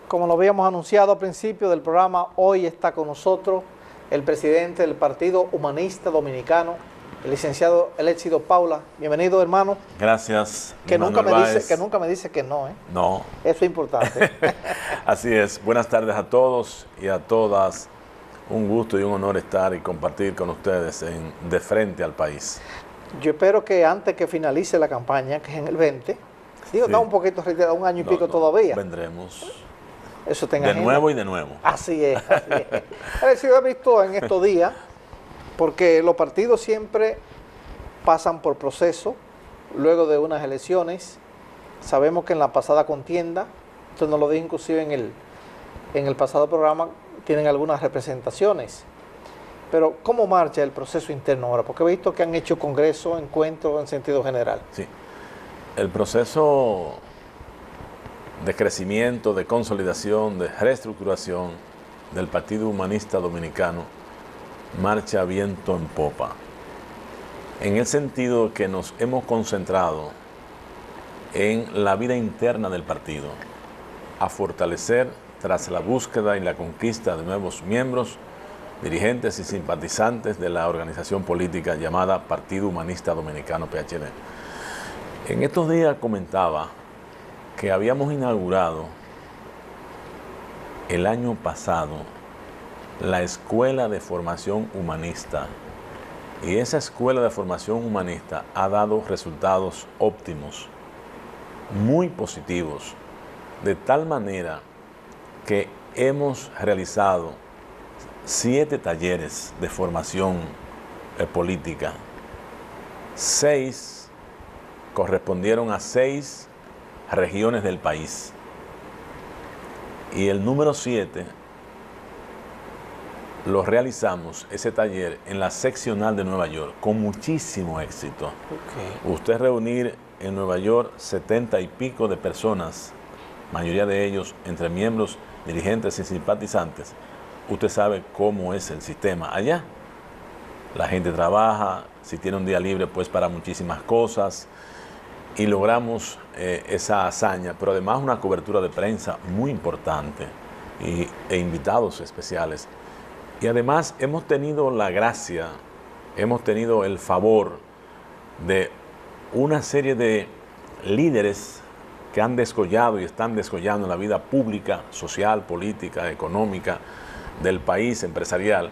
Como lo habíamos anunciado al principio del programa, hoy está con nosotros el presidente del Partido Humanista Dominicano, el licenciado Elécido Paula. Bienvenido, hermano. Gracias. Que nunca me dice que no, ¿eh? No. Eso es importante. Así es. Buenas tardes a todos y a todas. Un gusto y un honor estar y compartir con ustedes de frente al país. Yo espero que antes que finalice la campaña, que es en el 20, digo, sí. Da un poquito retirado, un año y pico todavía. Vendremos. Eso tenga de nuevo y de nuevo. Así es, así es. Elécido, he visto en estos días, porque los partidos siempre pasan por proceso luego de unas elecciones. Sabemos que en la pasada contienda, esto nos lo dije inclusive en el pasado programa, tienen algunas representaciones. Pero ¿cómo marcha el proceso interno ahora? Porque he visto que han hecho congresos, encuentros en sentido general. Sí, el proceso de crecimiento, de consolidación, de reestructuración del Partido Humanista Dominicano marcha viento en popa. En el sentido que nos hemos concentrado en la vida interna del partido, a fortalecer tras la búsqueda y la conquista de nuevos miembros, dirigentes y simpatizantes de la organización política llamada Partido Humanista Dominicano, PHD. En estos días comentaba que habíamos inaugurado el año pasado la Escuela de Formación Humanista, y esa Escuela de Formación Humanista ha dado resultados óptimos, muy positivos, de tal manera que hemos realizado 7 talleres de formación política. 6 correspondieron a 6 regiones del país. Y el número 7 lo realizamos, ese taller, en la seccional de Nueva York, con muchísimo éxito. Okay. Usted reunir en Nueva York 70 y pico de personas, mayoría de ellos entre miembros, dirigentes y simpatizantes. Usted sabe cómo es el sistema allá. La gente trabaja, si tiene un día libre, pues para muchísimas cosas. Y logramos esa hazaña, pero además una cobertura de prensa muy importante e invitados especiales. Y además hemos tenido la gracia, hemos tenido el favor de una serie de líderes que han descollado y están descollando en la vida pública, social, política, económica del país, empresarial,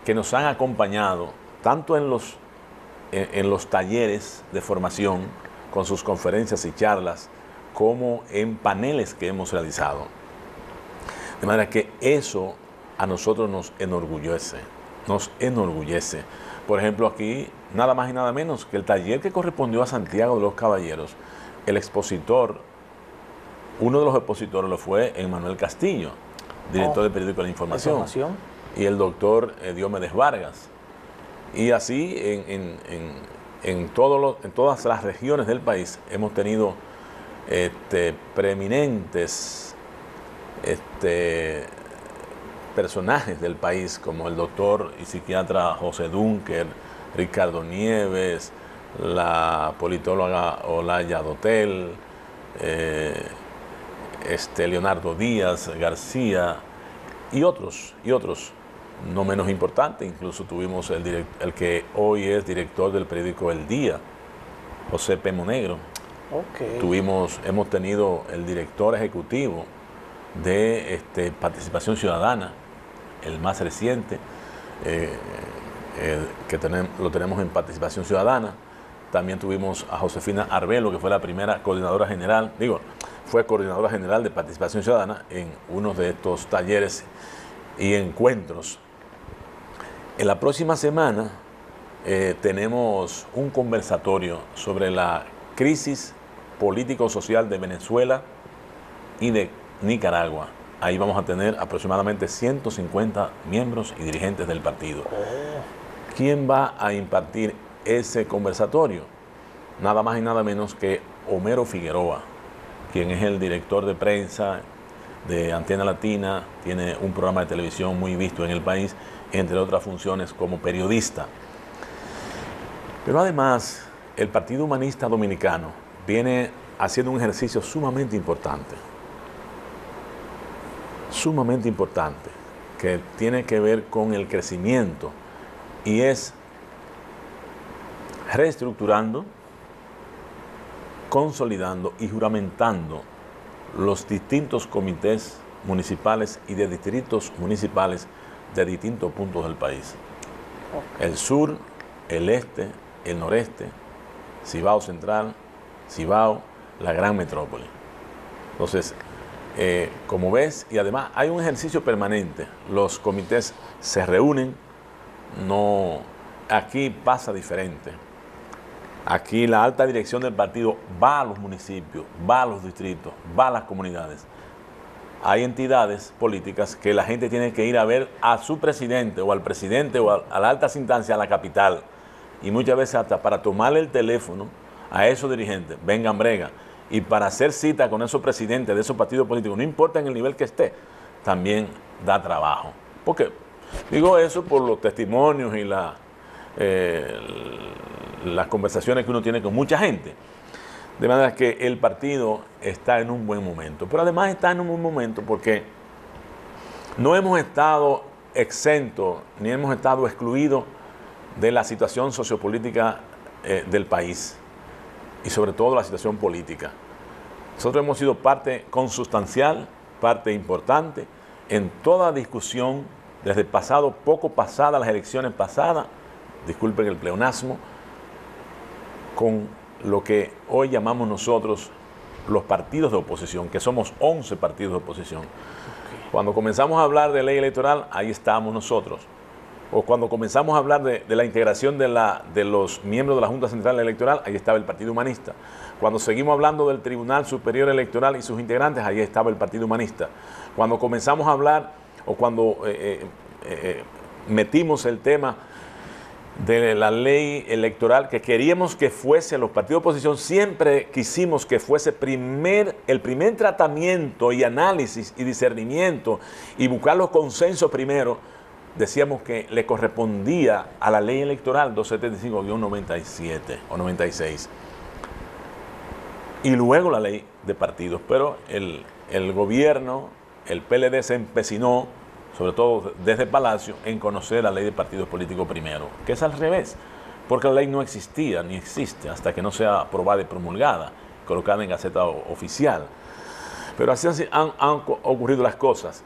que nos han acompañado tanto en los talleres de formación, con sus conferencias y charlas, como en paneles que hemos realizado. De manera que eso a nosotros nos enorgullece, Por ejemplo, aquí, nada más y nada menos que el taller que correspondió a Santiago de los Caballeros, el expositor, uno de los expositores lo fue Emmanuel Castillo, director del periódico La Información, y el doctor Diomedes Vargas. Y así en todas las regiones del país hemos tenido preeminentes personajes del país, como el doctor y psiquiatra José Dunker, Ricardo Nieves, la politóloga Olaya Dotel, Leonardo Díaz García y otros no menos importantes. Incluso tuvimos el que hoy es director del periódico El Día, José P. Monegro. Okay. Hemos tenido el director ejecutivo de Participación Ciudadana, el más reciente, lo tenemos en Participación Ciudadana. También tuvimos a Josefina Arbelo, que fue la primera coordinadora general, fue coordinadora general de Participación Ciudadana en uno de estos talleres y encuentros. En la próxima semana tenemos un conversatorio sobre la crisis político-social de Venezuela y de Nicaragua. Ahí vamos a tener aproximadamente 150 miembros y dirigentes del partido. ¿Quién va a impartir ese conversatorio? Nada más y nada menos que Homero Figueroa, quien es el director de prensa de Antena Latina, tiene un programa de televisión muy visto en el país, entre otras funciones como periodista. Pero además, el Partido Humanista Dominicano viene haciendo un ejercicio sumamente importante. sumamente importante que tiene que ver con el crecimiento y es reestructurando, consolidando y juramentando los distintos comités municipales y de distritos municipales de distintos puntos del país. El sur, el este, el noreste, Cibao Central, Cibao, la gran metrópoli. Entonces, como ves, y además hay un ejercicio permanente, los comités se reúnen, no, aquí pasa diferente. Aquí la alta dirección del partido va a los municipios, va a los distritos, va a las comunidades. Hay entidades políticas que la gente tiene que ir a ver a su presidente o al presidente o a la alta instancia, a la capital. Y muchas veces hasta para tomarle el teléfono a esos dirigentes, vengan brega. Y para hacer cita con esos presidentes de esos partidos políticos, no importa en el nivel que esté, también da trabajo. Porque digo eso por los testimonios y las conversaciones que uno tiene con mucha gente. De manera que el partido está en un buen momento. Pero además está en un buen momento porque no hemos estado exentos ni hemos estado excluidos de la situación sociopolítica del país y sobre todo la situación política. Nosotros hemos sido parte consustancial, parte importante en toda discusión desde el pasado, poco pasada las elecciones pasadas, disculpen el pleonasmo, con lo que hoy llamamos nosotros los partidos de oposición, que somos 11 partidos de oposición. Cuando comenzamos a hablar de ley electoral, ahí estábamos nosotros. O cuando comenzamos a hablar de la integración de los miembros de la Junta Central Electoral, ahí estaba el Partido Humanista. Cuando seguimos hablando del Tribunal Superior Electoral y sus integrantes, ahí estaba el Partido Humanista. Cuando comenzamos a hablar, o cuando metimos el tema de la ley electoral, que queríamos que fuese, los partidos de oposición siempre quisimos que fuese el primer tratamiento y análisis y discernimiento y buscar los consensos primero, decíamos que le correspondía a la ley electoral 275-97 o 96 y luego la ley de partidos, pero el gobierno, el PLD se empecinó, sobre todo desde Palacio, en conocer la ley de partidos políticos primero, que es al revés, porque la ley no existía ni existe hasta que no sea aprobada y promulgada, colocada en Gaceta Oficial. Pero así han ocurrido las cosas.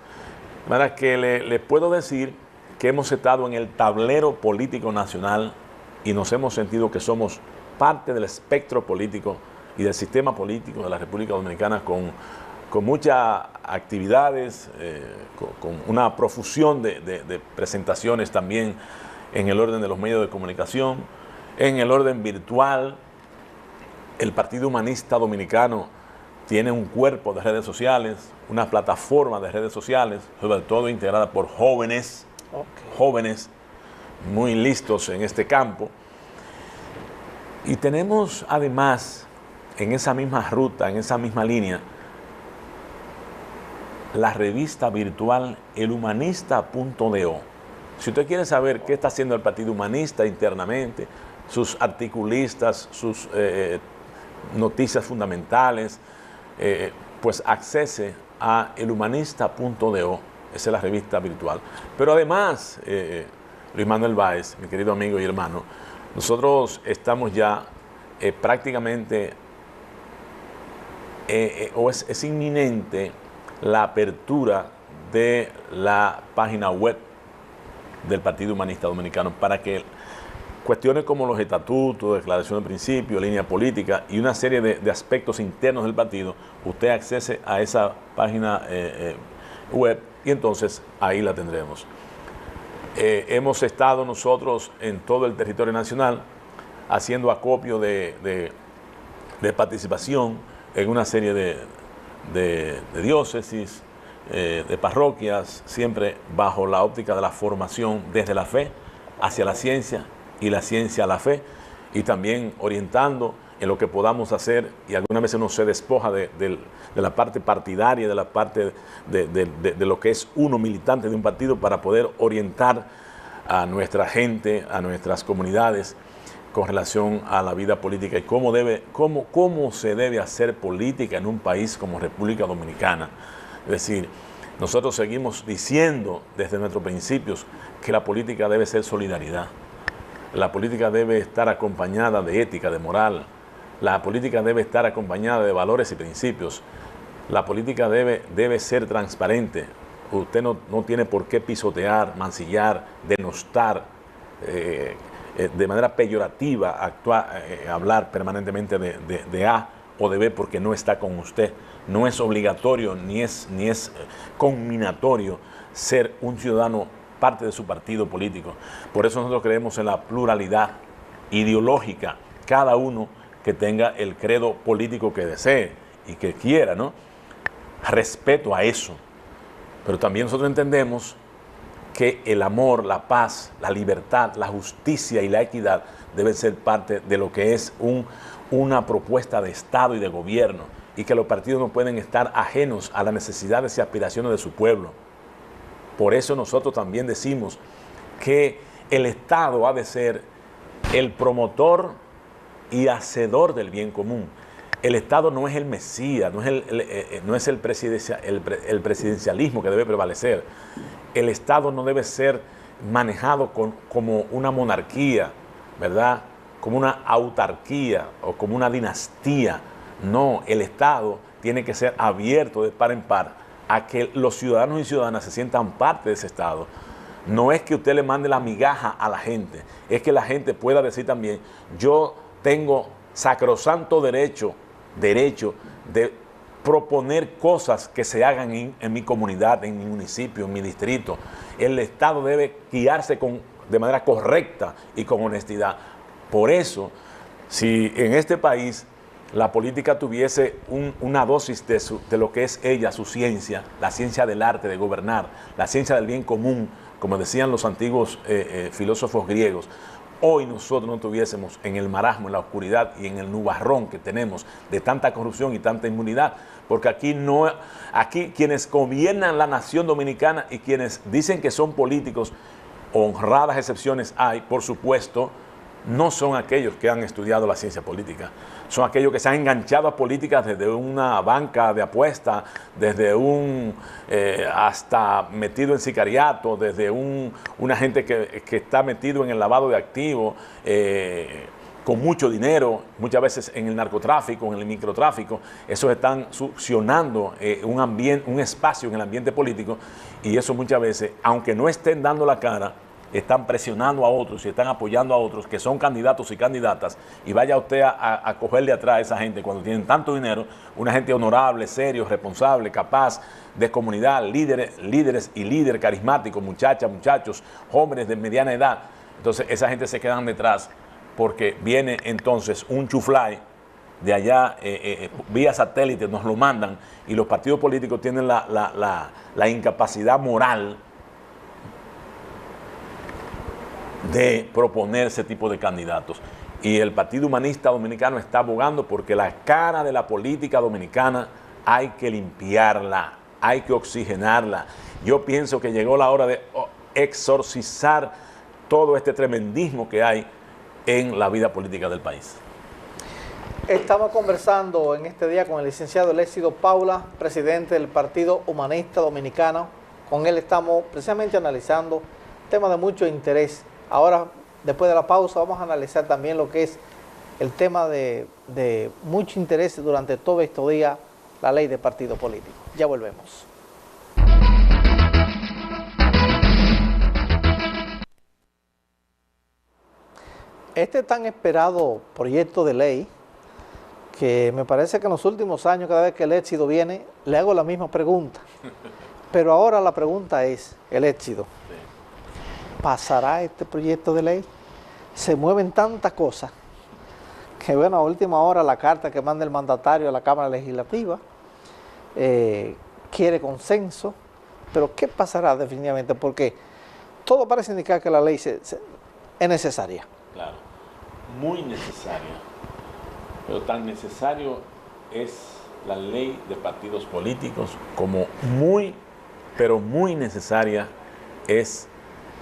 Para que le puedo decir que hemos estado en el tablero político nacional y nos hemos sentido que somos parte del espectro político y del sistema político de la República Dominicana con muchas actividades, con una profusión de presentaciones también en el orden de los medios de comunicación, en el orden virtual. El Partido Humanista Dominicano tiene un cuerpo de redes sociales, una plataforma de redes sociales, sobre todo integrada por jóvenes, jóvenes muy listos en este campo. Y tenemos además en esa misma ruta, en esa misma línea, la revista virtual elhumanista.do. Si usted quiere saber qué está haciendo el Partido Humanista internamente, sus articulistas, sus noticias fundamentales, pues accese a elhumanista.do, esa es la revista virtual. Pero además, Luis Manuel Báez, mi querido amigo y hermano, nosotros estamos ya prácticamente, o es inminente la apertura de la página web del Partido Humanista Dominicano para que cuestiones como los estatutos, declaración de principios, línea política y una serie de aspectos internos del partido, usted accese a esa página web y entonces ahí la tendremos. Hemos estado nosotros en todo el territorio nacional haciendo acopio de participación en una serie de diócesis, de parroquias, siempre bajo la óptica de la formación desde la fe hacia la ciencia y la ciencia a la fe, y también orientando en lo que podamos hacer, y algunas veces uno se despoja de la parte partidaria, de la parte de lo que es uno militante de un partido para poder orientar a nuestra gente, a nuestras comunidades con relación a la vida política y cómo se debe hacer política en un país como República Dominicana. Es decir, Nosotros seguimos diciendo desde nuestros principios que la política debe ser solidaridad. La política debe estar acompañada de ética, de moral. La política debe estar acompañada de valores y principios. La política debe ser transparente. Usted no tiene por qué pisotear, mancillar, denostar, de manera peyorativa, hablar permanentemente de A o de B porque no está con usted. No es obligatorio ni es conminatorio ser un ciudadano parte de su partido político. Por eso nosotros creemos en la pluralidad ideológica, cada uno que tenga el credo político que desee y que quiera, ¿no? Respeto a eso. Pero también nosotros entendemos que el amor, la paz, la libertad, la justicia y la equidad deben ser parte de lo que es una propuesta de Estado y de gobierno, y que los partidos no pueden estar ajenos a las necesidades y aspiraciones de su pueblo. Por eso nosotros también decimos que el Estado ha de ser el promotor y hacedor del bien común. El Estado no es el Mesías, no es el presidencialismo que debe prevalecer. El Estado no debe ser manejado como una monarquía, ¿verdad? Como una autarquía o como una dinastía. No, el Estado tiene que ser abierto de par en par a que los ciudadanos y ciudadanas se sientan parte de ese Estado. No es que usted le mande la migaja a la gente, es que la gente pueda decir también, yo tengo sacrosanto derecho de proponer cosas que se hagan en mi comunidad, en mi municipio, en mi distrito. El Estado debe guiarse de manera correcta y con honestidad. Por eso, si en este país la política tuviese una dosis de lo que es ella, su ciencia, la ciencia del arte de gobernar, la ciencia del bien común, como decían los antiguos filósofos griegos, hoy nosotros no tuviésemos en el marasmo, en la oscuridad y en el nubarrón que tenemos de tanta corrupción y tanta inmunidad, porque aquí quienes gobiernan la nación dominicana y quienes dicen que son políticos, honradas excepciones hay, por supuesto, no son aquellos que han estudiado la ciencia política, son aquellos que se han enganchado a políticas desde una banca de apuesta, desde hasta metido en sicariato, desde una gente que está metido en el lavado de activos, con mucho dinero, muchas veces en el narcotráfico, en el microtráfico. Esos están succionando un espacio en el ambiente político, y eso muchas veces, aunque no estén dando la cara, están presionando a otros y están apoyando a otros que son candidatos y candidatas, y vaya usted a cogerle atrás a esa gente cuando tienen tanto dinero, una gente honorable, serio, responsable, capaz, de comunidad, líderes y líderes carismáticos, muchachas, muchachos, jóvenes de mediana edad. Entonces esa gente se quedan detrás porque viene entonces un chuflay de allá, vía satélite, nos lo mandan, y los partidos políticos tienen la incapacidad moral de proponer ese tipo de candidatos. Y el Partido Humanista Dominicano está abogando porque la cara de la política dominicana hay que limpiarla, hay que oxigenarla. Yo pienso que llegó la hora de exorcizar todo este tremendismo que hay en la vida política del país. Estamos conversando en este día con el licenciado Elécido Paula, presidente del Partido Humanista Dominicano. Con él estamos precisamente analizando temas de mucho interés. Ahora, después de la pausa, vamos a analizar también lo que es el tema de mucho interés durante todo estos días, la ley de partido político. Ya volvemos. Este tan esperado proyecto de ley, que me parece que en los últimos años, cada vez que el Elécido viene, le hago la misma pregunta. Pero ahora la pregunta es, Elécido, ¿pasará este proyecto de ley? Se mueven tantas cosas que, bueno, a última hora la carta que manda el mandatario a la Cámara Legislativa quiere consenso, pero ¿qué pasará definitivamente? Porque todo parece indicar que la ley es necesaria. Claro, muy necesaria, pero tan necesario es la ley de partidos políticos como pero muy necesaria es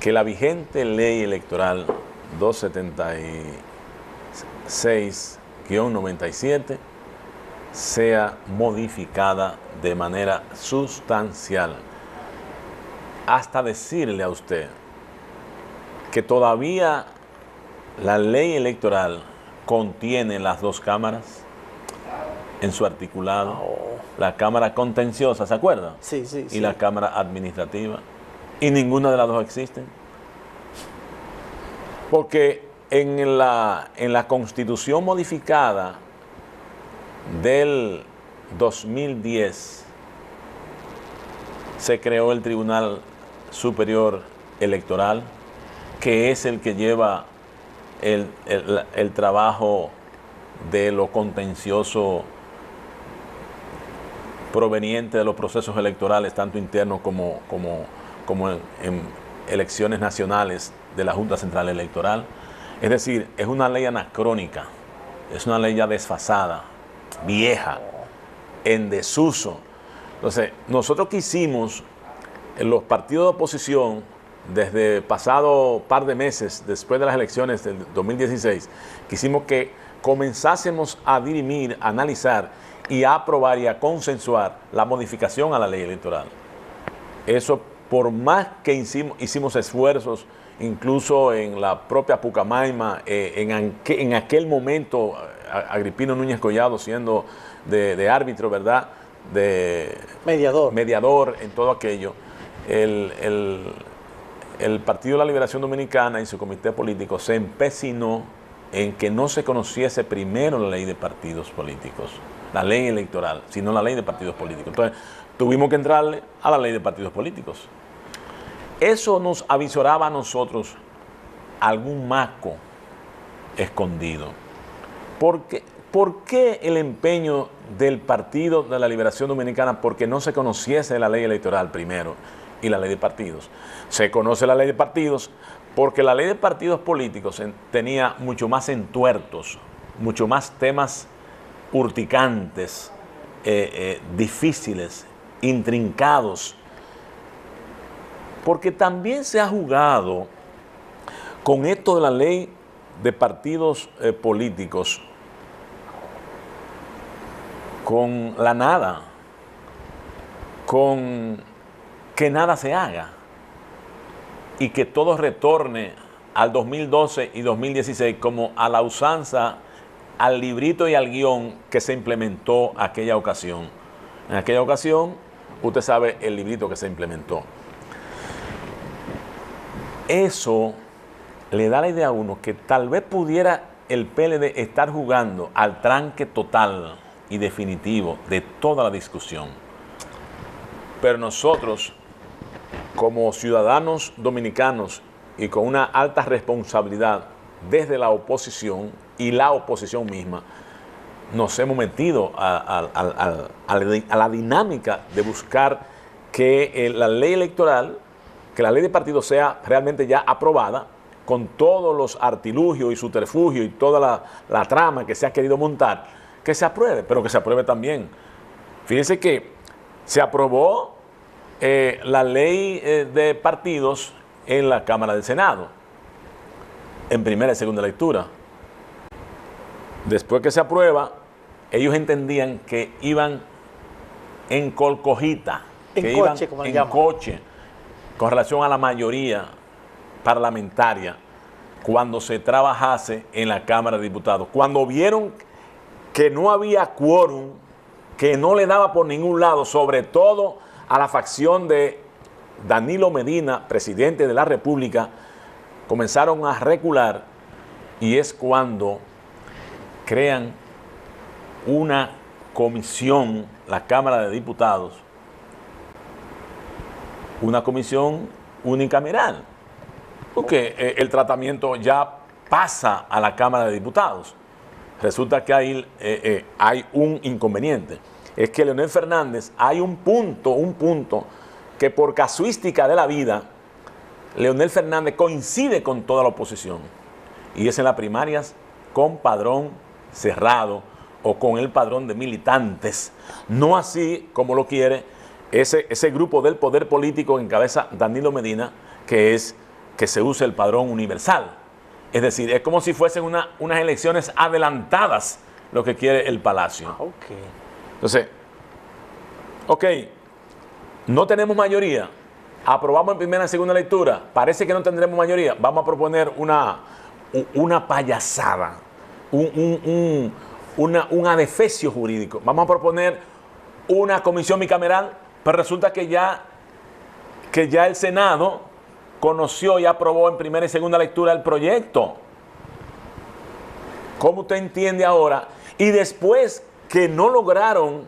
que la vigente ley electoral 276-97 sea modificada de manera sustancial. hasta decirle a usted que todavía la ley electoral contiene las dos cámaras en su articulado. La Cámara Contenciosa, ¿se acuerda? Sí, sí, sí. Y la Cámara Administrativa. Y ninguna de las dos existen. Porque en la Constitución modificada del 2010 se creó el Tribunal Superior Electoral, que es el que lleva el trabajo de lo contencioso proveniente de los procesos electorales, tanto internos como en elecciones nacionales de la Junta Central Electoral. Es decir, es una ley anacrónica, es una ley ya desfasada, vieja, en desuso. Entonces, nosotros quisimos, en los partidos de oposición, desde pasado par de meses, después de las elecciones del 2016, quisimos que comenzásemos a dirimir, a analizar y a aprobar y a consensuar la modificación a la ley electoral. Eso, por más que hicimos esfuerzos, incluso en la propia Pucamaima, en aquel momento, Agripino Núñez Collado siendo de árbitro, ¿verdad? De mediador en todo aquello, el Partido de la Liberación Dominicana y su comité político se empecinó en que no se conociese primero la ley de partidos políticos, la ley electoral, sino la ley de partidos políticos. Entonces, tuvimos que entrarle a la ley de partidos políticos. Eso nos avisoraba a nosotros algún maco escondido. ¿Por qué el empeño del Partido de la Liberación Dominicana? Porque no se conociese la ley electoral primero y la ley de partidos. Se conoce la ley de partidos porque la ley de partidos políticos tenía mucho más entuertos, mucho más temas urticantes, difíciles, intrincados, porque también se ha jugado con esto de la ley de partidos políticos, con la nada, con que nada se haga y que todo retorne al 2012 y 2016 como a la usanza, al librito y al guión que se implementó aquella ocasión. En aquella ocasión, usted sabe el librito que se implementó. Eso le da la idea a uno que tal vez pudiera el PLD estar jugando al tranque total y definitivo de toda la discusión. Pero nosotros, como ciudadanos dominicanos y con una alta responsabilidad desde la oposición y la oposición misma, nos hemos metido a la dinámica de buscar que la ley electoral, que la ley de partidos sea realmente ya aprobada, con todos los artilugios y subterfugios y toda la trama que se ha querido montar, que se apruebe, pero que se apruebe también. Fíjense que se aprobó la ley de partidos en la Cámara del Senado, en primera y segunda lectura. Después que se aprueba, ellos entendían que iban en colcojita, que iban en coche, con relación a la mayoría parlamentaria, cuando se trabajase en la Cámara de Diputados. Cuando vieron que no había quórum, que no le daba por ningún lado, sobre todo a la facción de Danilo Medina, presidente de la República, comenzaron a recular, y es cuando crean una comisión, la Cámara de Diputados, una comisión unicameral, porque el tratamiento ya pasa a la Cámara de Diputados. Resulta que hay un inconveniente, es que Leonel Fernández, hay un punto que por casuística de la vida, Leonel Fernández coincide con toda la oposición, y es en las primarias con padrón cerrado o con el padrón de militantes, no así como lo quiere ese grupo del poder político que encabeza Danilo Medina, que es que se use el padrón universal. Es decir, es como si fuesen unas elecciones adelantadas lo que quiere el Palacio. Entonces, no tenemos mayoría, aprobamos en primera y segunda lectura, parece que no tendremos mayoría, vamos a proponer una payasada, un adefesio jurídico. Vamos a proponer una comisión bicameral, pero resulta que ya el Senado conoció y aprobó en primera y segunda lectura el proyecto. ¿Cómo usted entiende ahora? Y después que no lograron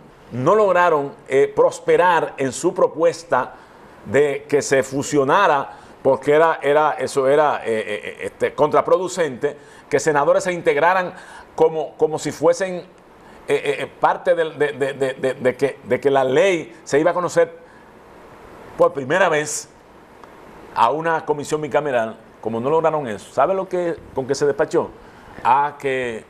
prosperar en su propuesta de que se fusionara, porque eso era contraproducente, que senadores se integraran como si fuesen parte de que la ley se iba a conocer por primera vez a una comisión bicameral. Como no lograron eso, ¿sabe con qué se despachó? A que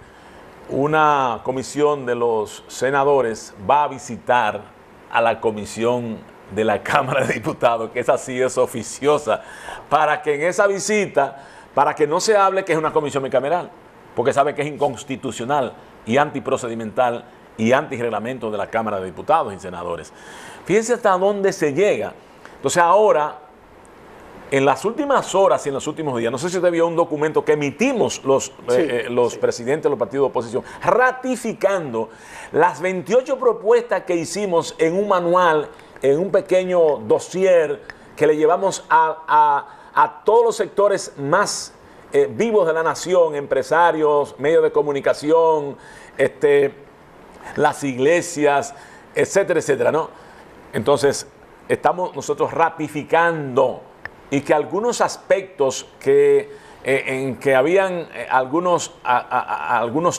una comisión de los senadores va a visitar a la comisión de la Cámara de Diputados, que esa sí es oficiosa, para que en esa visita, para que no se hable que es una comisión bicameral, porque sabe que es inconstitucional y antiprocedimental y antirreglamento de la Cámara de Diputados y senadores. Fíjense hasta dónde se llega. Entonces ahora, en las últimas horas y en los últimos días, no sé si usted vio un documento que emitimos los presidentes de los partidos de oposición, ratificando las 28 propuestas que hicimos en un manual, en un pequeño dossier que le llevamos a todos los sectores más vivos de la nación, empresarios, medios de comunicación, las iglesias, etcétera, etcétera, ¿no? Entonces, estamos nosotros ratificando y que algunos aspectos en que habían algunos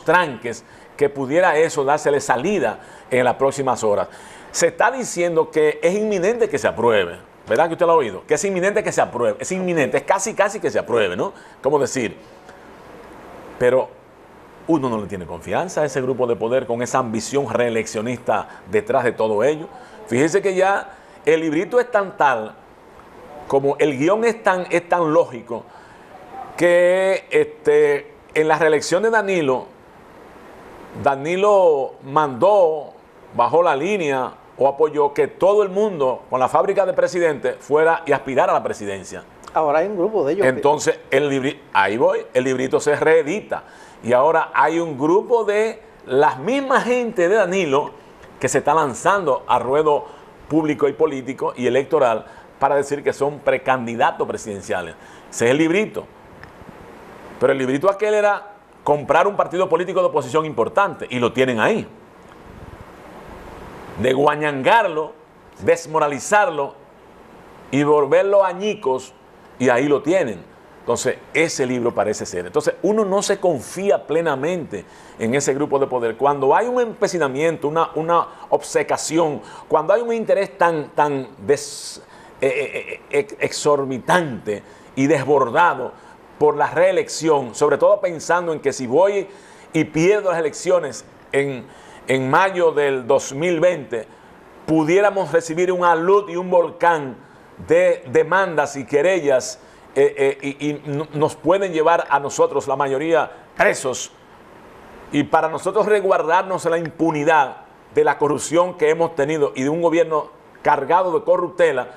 tranques, que pudiera eso dársele salida en las próximas horas. Se está diciendo que es inminente que se apruebe, ¿verdad que usted lo ha oído? Que es inminente que se apruebe, es inminente, es casi que se apruebe, ¿no? ¿Cómo decir? Pero uno no le tiene confianza a ese grupo de poder con esa ambición reeleccionista detrás de todo ello. Fíjese que ya el librito es tan tal, como el guión es tan lógico, que en la reelección de Danilo mandó, bajó la línea o apoyó que todo el mundo con la fábrica de presidente fuera y aspirara a la presidencia. Ahora hay un grupo de ellos. Entonces, el librito se reedita. Y ahora hay un grupo de las mismas gente de Danilo que se está lanzando a ruedo público y político y electoral para decir que son precandidatos presidenciales. Ese es el librito. Pero el librito aquel era comprar un partido político de oposición importante, y lo tienen ahí. De guañangarlo, desmoralizarlo y volverlo añicos, y ahí lo tienen. Entonces, ese libro parece ser. Entonces, uno no se confía plenamente en ese grupo de poder. Cuando hay un empecinamiento, una obcecación, cuando hay un interés tan exorbitante y desbordado por la reelección, sobre todo pensando en que si voy y pierdo las elecciones en mayo del 2020, pudiéramos recibir un alud y un volcán de demandas y querellas y nos pueden llevar a nosotros, la mayoría, presos, y para nosotros resguardarnos de la impunidad de la corrupción que hemos tenido y de un gobierno cargado de corruptela,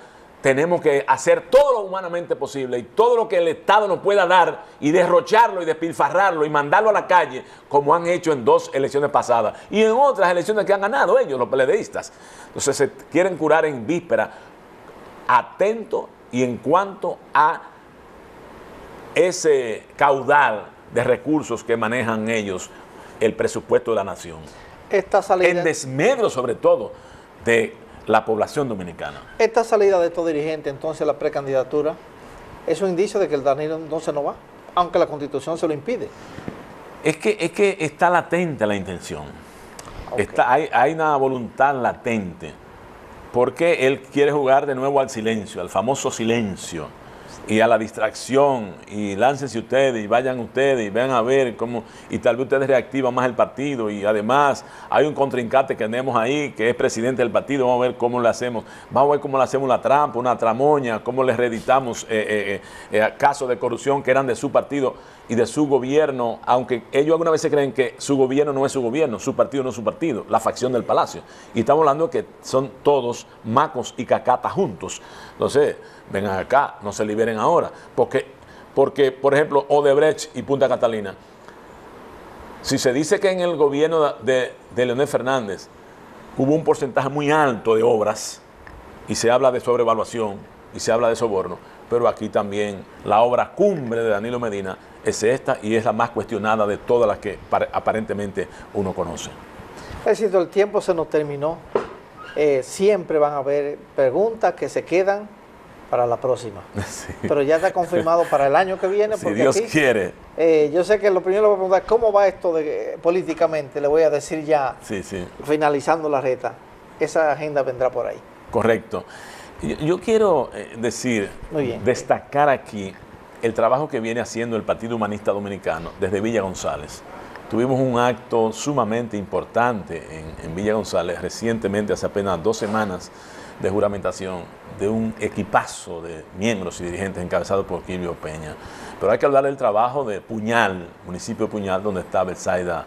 tenemos que hacer todo lo humanamente posible y todo lo que el Estado nos pueda dar y derrocharlo y despilfarrarlo y mandarlo a la calle, como han hecho en 2 elecciones pasadas y en otras elecciones que han ganado ellos, los peledeístas. Entonces se quieren curar en víspera, atento y en cuanto a ese caudal de recursos que manejan ellos, el presupuesto de la nación. Esta salida, en desmedro sobre todo de la población dominicana. Esta salida de estos dirigentes, entonces, la precandidatura, es un indicio de que el Danilo entonces no va, aunque la Constitución se lo impide. Es que está latente la intención. Okay. Hay una voluntad latente, porque él quiere jugar de nuevo al silencio, al famoso silencio. y a la distracción, y láncense ustedes, y vayan ustedes, y vean a ver cómo, y tal vez ustedes reactivan más el partido, y además hay un contrincante que tenemos ahí, que es presidente del partido, vamos a ver cómo le hacemos, la trampa, una tramoña, cómo les reeditamos casos de corrupción que eran de su partido y de su gobierno, aunque ellos algunas veces creen que su gobierno no es su gobierno, su partido no es su partido, la facción del Palacio, y estamos hablando de que son todos macos y cacatas juntos. Entonces, vengan acá, no se liberen ahora. Porque, por ejemplo, Odebrecht y Punta Catalina, si se dice que en el gobierno de Leonel Fernández hubo un porcentaje muy alto de obras, y se habla de sobrevaluación, y se habla de soborno, pero aquí también la obra cumbre de Danilo Medina es esta, y es la más cuestionada de todas las que aparentemente uno conoce. Es decir, el tiempo se nos terminó. Siempre van a haber preguntas que se quedan para la próxima. Sí. Pero ya está confirmado para el año que viene. Si Dios aquí, quiere. Yo sé que lo primero le voy a preguntar cómo va esto políticamente. Le voy a decir ya, finalizando la reta. Esa agenda vendrá por ahí. Correcto. Yo quiero destacar aquí el trabajo que viene haciendo el Partido Humanista Dominicano desde Villa González. Tuvimos un acto sumamente importante en Villa González recientemente, hace apenas 2 semanas, de juramentación de un equipazo de miembros y dirigentes encabezados por Quilvio Peña. Pero hay que hablar del trabajo de Puñal, municipio de Puñal, donde está Betsaida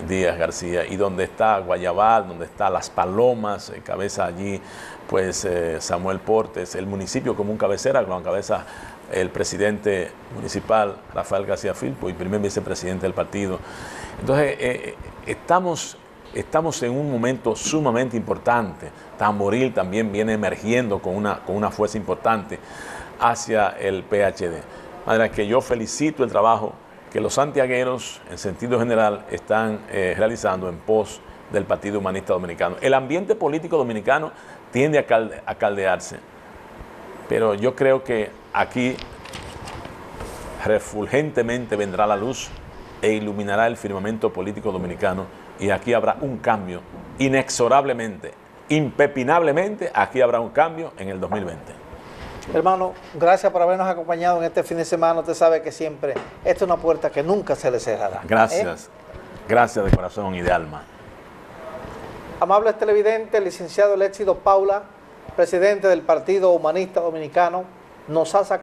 Díaz García, y donde está Guayabal, donde está Las Palomas, cabeza allí pues Samuel Portes, el municipio como un cabecera, con cabeza el presidente municipal Rafael García Filpo y primer vicepresidente del partido. Entonces estamos en un momento sumamente importante. Tamboril también viene emergiendo con una fuerza importante hacia el PHD. De manera que yo felicito el trabajo que los santiagueros, en sentido general, están realizando en pos del Partido Humanista Dominicano. El ambiente político dominicano tiende a caldearse, pero yo creo que aquí refulgentemente vendrá la luz e iluminará el firmamento político dominicano, y aquí habrá un cambio, inexorablemente, impepinablemente, aquí habrá un cambio en el 2020. Hermano, gracias por habernos acompañado en este fin de semana. Usted sabe que siempre esta es una puerta que nunca se le cerrará. Gracias, gracias de corazón y de alma. Amables televidentes, licenciado Léxido Paula, presidente del Partido Humanista Dominicano, nos ha sacado